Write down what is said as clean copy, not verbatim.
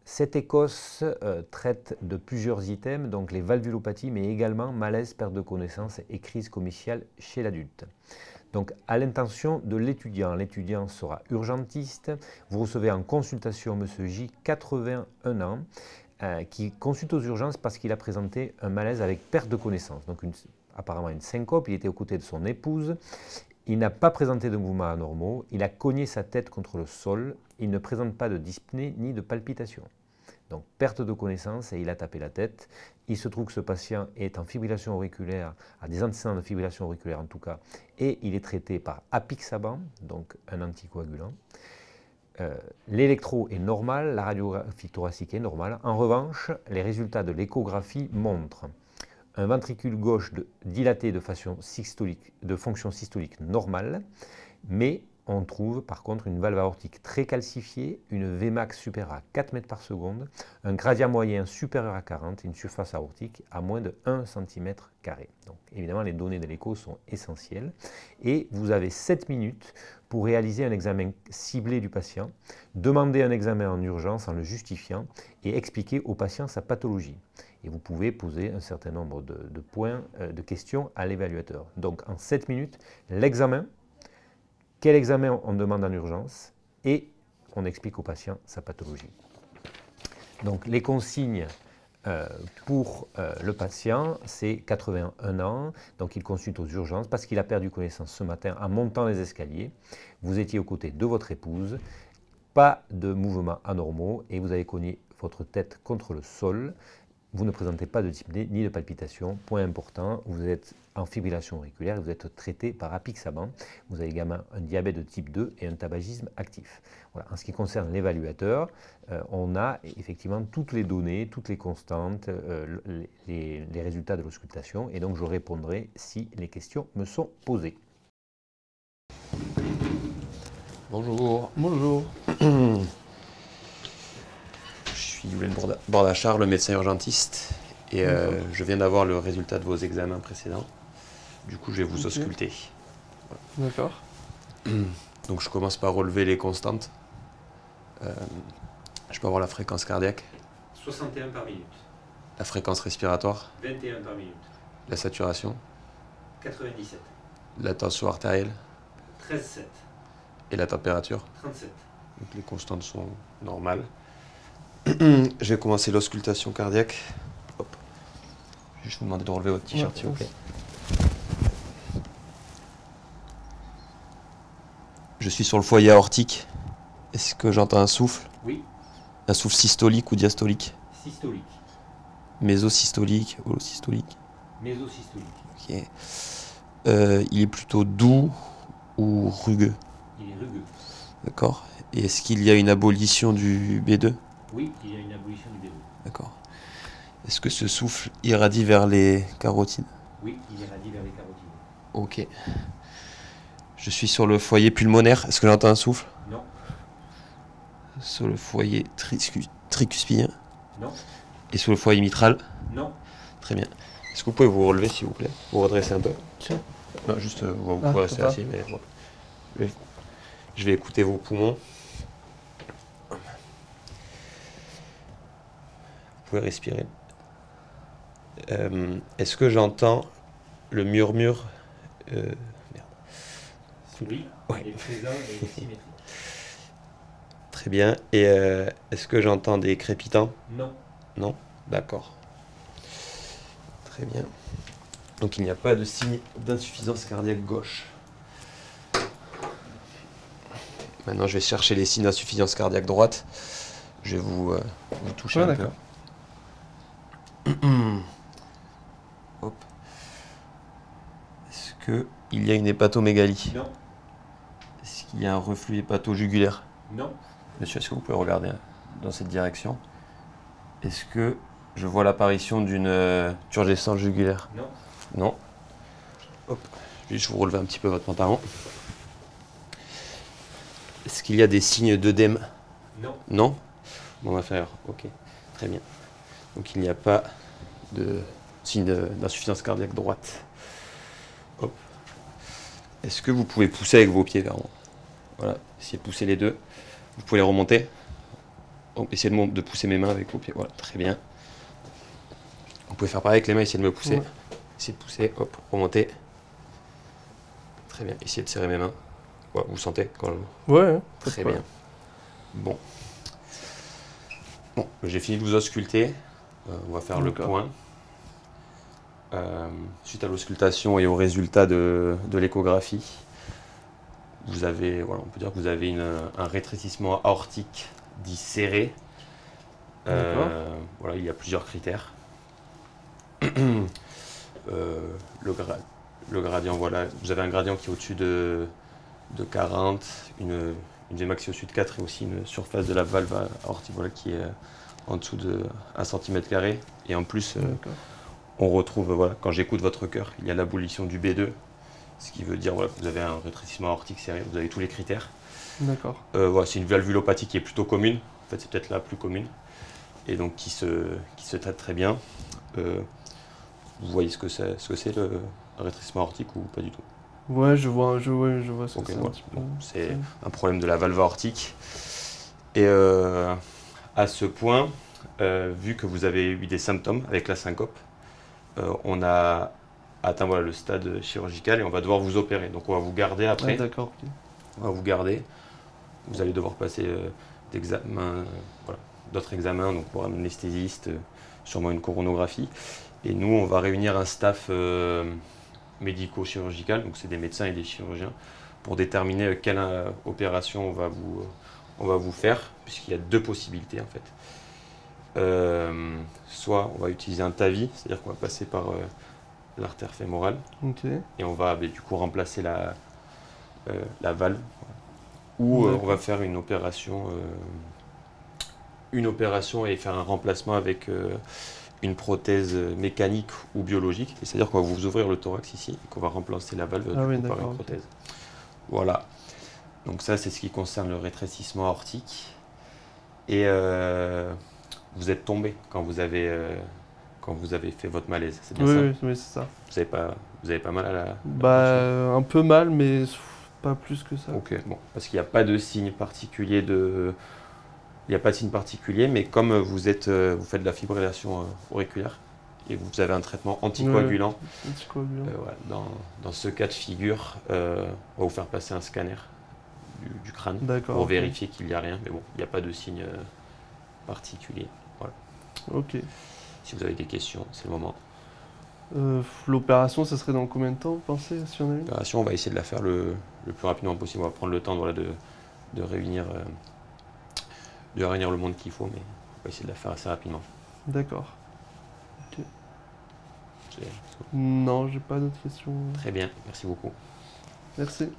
Cette écosse traite de plusieurs items, donc les valvulopathies, mais également malaise, perte de connaissance et crise commiciale chez l'adulte. Donc, à l'intention de l'étudiant sera urgentiste. Vous recevez en consultation M. J, 81 ans, qui consulte aux urgences parce qu'il a présenté un malaise avec perte de connaissance. Donc, apparemment une syncope, il était aux côtés de son épouse. Il n'a pas présenté de mouvements anormaux, il a cogné sa tête contre le sol, il ne présente pas de dyspnée ni de palpitation. Donc perte de connaissance et il a tapé la tête. Il se trouve que ce patient est en fibrillation auriculaire, a des antécédents de fibrillation auriculaire en tout cas, et il est traité par apixaban, donc un anticoagulant. L'électro est normal, la radiographie thoracique est normale. En revanche, les résultats de l'échographie montrent un ventricule gauche dilaté de fonction systolique normale, mais on trouve par contre une valve aortique très calcifiée, une Vmax supérieure à 4 mètres par seconde, un gradient moyen supérieur à 40 et une surface aortique à moins de 1 cm². Donc évidemment, les données de l'écho sont essentielles. Et vous avez 7 minutes pour réaliser un examen ciblé du patient, demander un examen en urgence en le justifiant et expliquer au patient sa pathologie. Et vous pouvez poser un certain nombre de points, de questions à l'évaluateur. Donc en 7 minutes, l'examen, quel examen on demande en urgence et on explique au patient sa pathologie. Donc les consignes pour le patient, c'est 81 ans, donc il consulte aux urgences parce qu'il a perdu connaissance ce matin en montant les escaliers. Vous étiez aux côtés de votre épouse, pas de mouvements anormaux et vous avez cogné votre tête contre le sol. Vous ne présentez pas de dyspnée ni de palpitation. Point important, vous êtes en fibrillation auriculaire, vous êtes traité par apixaban. Vous avez également un diabète de type 2 et un tabagisme actif. Voilà. En ce qui concerne l'évaluateur, on a effectivement toutes les données, toutes les constantes, les résultats de l'auscultation, et donc je répondrai si les questions me sont posées. Bonjour. Bonjour. Je suis Bordachard, le médecin urgentiste, et je viens d'avoir le résultat de vos examens précédents. Du coup, je vais vous ausculter. Voilà. D'accord. Donc, je commence par relever les constantes. Je peux avoir la fréquence cardiaque, 61 par minute. la fréquence respiratoire, 21 par minute. la saturation, 97. la tension artérielle 13,7. et la température. 37. Donc, les constantes sont normales. Je vais commencer l'auscultation cardiaque. Hop. Je vais juste vous demander de relever votre t-shirt, s'il vous plaît. Je suis sur le foyer aortique. Est-ce que j'entends un souffle? Oui. Un souffle systolique ou diastolique? Systolique. Mésosystolique, holosystolique? Mésosystolique. Ok. Il est plutôt doux ou rugueux? Il est rugueux. D'accord. Et est-ce qu'il y a une abolition du B2? Oui, il y a une abolition du B2. D'accord. Est-ce que ce souffle irradie vers les carotides? Oui, il irradie vers les carotides. Ok. Je suis sur le foyer pulmonaire. Est-ce que j'entends un souffle? Non. Sur le foyer tricuspidien? Non. Et sur le foyer mitral? Non. Très bien. Est-ce que vous pouvez vous relever, s'il vous plaît? Vous redresser un peu? Tiens. Non, juste, vous pouvez rester assis, mais bon. Je vais écouter vos poumons. Vous pouvez respirer. Est-ce que j'entends le murmure merde. Oui, Ouais. il est présent et il est symétrique. Très bien. Et est-ce que j'entends des crépitants? Non. Non? D'accord. Très bien. Donc il n'y a pas de signe d'insuffisance cardiaque gauche. Maintenant, je vais chercher les signes d'insuffisance cardiaque droite. Je vais vous toucher un peu. Hop. Est-ce qu'il y a une hépatomégalie? Non. Est-ce qu'il y a un reflux hépato-jugulaire? Non. Monsieur, est-ce que vous pouvez regarder dans cette direction? Est-ce que je vois l'apparition d'une turgescence jugulaire? Non. Non. Hop. Je vais juste vous relever un petit peu votre pantalon. Est-ce qu'il y a des signes d'œdème? Non. Non? Bon, inférieur. Ok. Très bien. Donc il n'y a pas de signe d'insuffisance cardiaque droite. Hop. Est-ce que vous pouvez pousser avec vos pieds vers moi? Voilà. Essayez de pousser les deux. Vous pouvez les remonter. essayer de pousser mes mains avec vos pieds. Voilà, très bien. Vous pouvez faire pareil avec les mains, essayer de me pousser. Ouais. Essayez de pousser, hop, remonter. Très bien, essayez de serrer mes mains. Ouais, vous sentez quand même. Ouais. Très bien. Bon. Bon, j'ai fini de vous ausculter. On va faire le point. Suite à l'auscultation et au résultat de l'échographie, vous avez, voilà, on peut dire que vous avez un rétrécissement aortique dit serré. Voilà, il y a plusieurs critères. Le gradient, voilà, vous avez un gradient qui est au-dessus de 40, une Vmax qui est au-dessus de 4 et aussi une surface de la valve aortique, voilà, qui est en dessous de 1 cm². Et en plus, on retrouve, voilà, quand j'écoute votre cœur, il y a l'abolition du B2, ce qui veut dire, voilà, que vous avez un rétrécissement aortique serré, vous avez tous les critères. D'accord. Voilà, c'est une valvulopathie qui est plutôt commune, en fait c'est peut-être la plus commune, et donc qui se traite très bien. Vous voyez ce que c'est le rétrécissement aortique ou pas du tout? Ouais, je vois ce que c'est un voilà. petit peu. C'est un problème de la valve aortique. Et à ce point, vu que vous avez eu des symptômes avec la syncope, on a atteint, voilà, le stade chirurgical et on va devoir vous opérer. Donc on va vous garder après. Ah, d'accord. Ok. On va vous garder. Vous allez devoir passer d'autres examens, donc pour un anesthésiste, sûrement une coronographie. Et nous, on va réunir un staff médico-chirurgical, donc c'est des médecins et des chirurgiens, pour déterminer quelle opération on va vous faire, puisqu'il y a deux possibilités en fait. Soit on va utiliser un TAVI, c'est-à-dire qu'on va passer par l'artère fémorale, et on va du coup remplacer la valve, ou on va faire une opération et faire un remplacement avec une prothèse mécanique ou biologique, c'est-à-dire qu'on va vous ouvrir le thorax ici et qu'on va remplacer la valve par une prothèse. Voilà. Donc ça, c'est ce qui concerne le rétrécissement aortique. Et vous êtes tombé quand vous avez fait votre malaise, c'est bien ça? Oui, c'est ça. Vous avez pas mal à la... Un peu mal, mais pas plus que ça. Ok, bon, parce qu'il n'y a pas de signe particulier Il n'y a pas de signe particulier, mais comme vous faites de la fibrillation auriculaire et vous avez un traitement anticoagulant, dans ce cas de figure, on va vous faire passer un scanner du crâne pour vérifier qu'il n'y a rien. Mais bon, il n'y a pas de signe particulier. Voilà. Ok. Si vous avez des questions, c'est le moment. L'opération, ça serait dans combien de temps, vous pensez, si on a une? L'opération, on va essayer de la faire le plus rapidement possible. On va prendre le temps, voilà, de réunir le monde qu'il faut, mais on va essayer de la faire assez rapidement. D'accord. Ok. Non, j'ai pas d'autres questions. Très bien, merci beaucoup. Merci.